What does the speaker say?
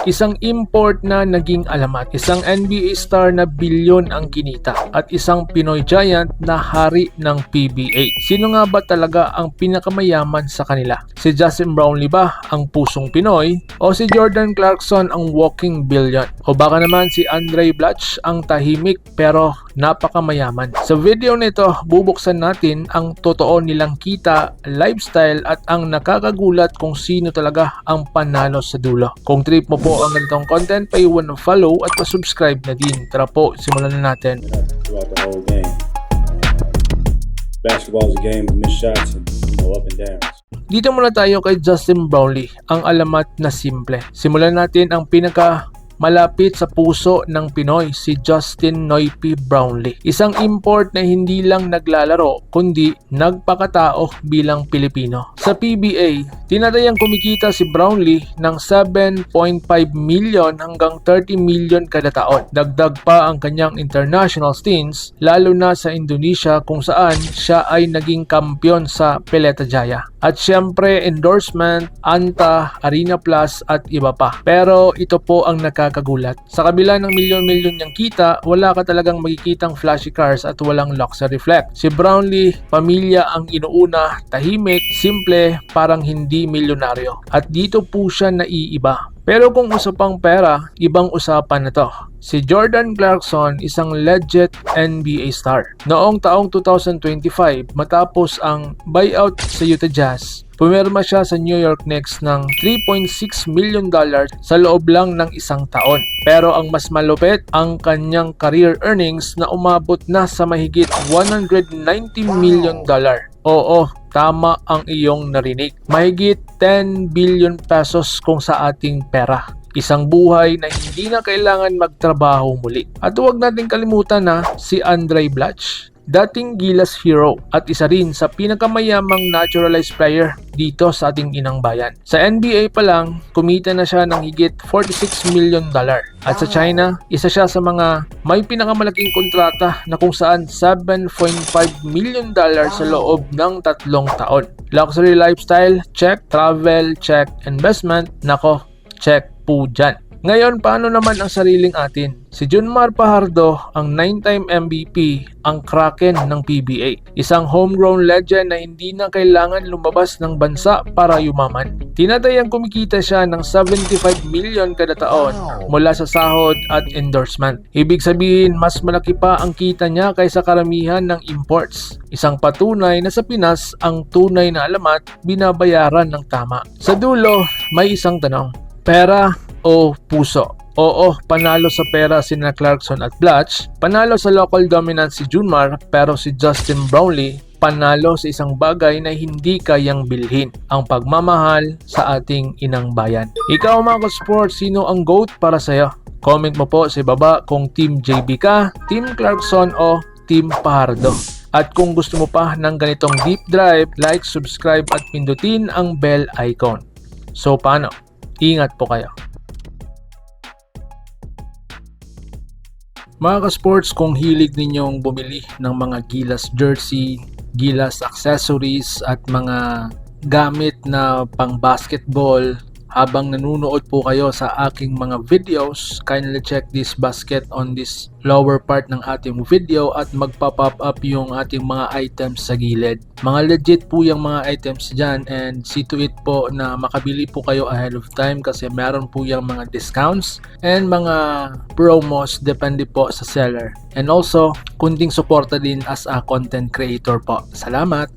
Isang import na naging alamat, isang NBA star na bilyon ang kinita, at isang Pinoy giant na hari ng PBA. Sino nga ba talaga ang pinakamayaman sa kanila? Si Justin Brownlee ba ang pusong Pinoy? O si Jordan Clarkson ang walking billion? O baka naman si Andray Blatche ang tahimik pero napakamayaman? Sa video nito, bubuksan natin ang totoo nilang kita, lifestyle at ang nakakagulat kung sino talaga ang panalo sa dulo. Kung trip mo po ang ganitong content, paiwan ng follow at pa-subscribe na din. Tara po, simulan na natin. Throughout the whole game. Basketball is a game of missed shots and up and downs. Dito muna tayo kay Justin Brownlee, ang alamat na simple. Simulan natin ang malapit sa puso ng Pinoy, si Justin Noypi Brownlee. Isang import na hindi lang naglalaro, kundi nagpakatao bilang Pilipino. Sa PBA, tinatayang kumikita si Brownlee ng 7.5 million hanggang 30 million kada taon. Dagdag pa ang kanyang international stints, lalo na sa Indonesia kung saan siya ay naging kampyon sa Pelota Jaya. At syempre, endorsement, Anta, Arena Plus at iba pa. Pero ito po ang nakakagulat. Sa kabila ng milyon-milyon niyang kita, wala ka talagang makikitang flashy cars at walang luxury flex. Si Brownlee, pamilya ang inuuna, tahimik, simple, parang hindi milyonaryo. At dito po siya naiiba. Pero kung usapang pera, ibang usapan na to. Si Jordan Clarkson, isang legit NBA star. Noong taong 2025, matapos ang buyout sa Utah Jazz, pumirma siya sa New York Knicks ng $3.6 million sa loob lang ng isang taon. Pero ang mas malupit, ang kanyang career earnings na umabot na sa mahigit $190 million. Oo, tama ang iyong narinig. Mahigit 10 billion pesos kung sa ating pera. Isang buhay na hindi na kailangan magtrabaho muli. At huwag natin kalimutan na si Andray Blatche, dating Gilas hero at isa rin sa pinakamayamang naturalized player dito sa ating inang bayan. Sa NBA pa lang, kumita na siya ng higit $46 million. At sa China, isa siya sa mga may pinakamalaking kontrata na kung saan $7.5 million sa loob ng 3 taon. Luxury lifestyle, check. Travel, check. Investment, nako, check po dyan. Ngayon, paano naman ang sariling atin? Si Junmar Fajardo, ang 9-time MVP, ang Kraken ng PBA. Isang homegrown legend na hindi na kailangan lumabas ng bansa para yumaman. Tinatayang kumikita siya ng 75 million kada taon mula sa sahod at endorsement. Ibig sabihin, mas malaki pa ang kita niya kaysa karamihan ng imports. Isang patunay na sa Pinas, ang tunay na alamat, binabayaran ng tama. Sa dulo, may isang tanong. Pera o puso? Oo, panalo sa pera sina Clarkson at Blatche, panalo sa local dominance si Junmar, pero si Justin Brownlee, panalo sa isang bagay na hindi kayang bilhin, ang pagmamahal sa ating inang bayan. Ikaw mga ka-sports, sino ang GOAT para sa'yo? Comment mo po sa baba kung Team JB ka, Team Clarkson o Team Fajardo. At kung gusto mo pa ng ganitong deep dive, like, subscribe at pindutin ang bell icon. So paano? Ingat po kayo. Mga ka-sports, kung hilig ninyong bumili ng mga Gilas jersey, Gilas accessories at mga gamit na pang basketball, habang nanonood po kayo sa aking mga videos, kindly check this basket on this lower part ng ating video at magpa-pop up yung ating mga items sa gilid. Mga legit po yung mga items dyan, and see to it po na makabili po kayo ahead of time kasi meron po yung mga discounts and mga promos depende po sa seller. And also, kunting suporta din as a content creator po. Salamat!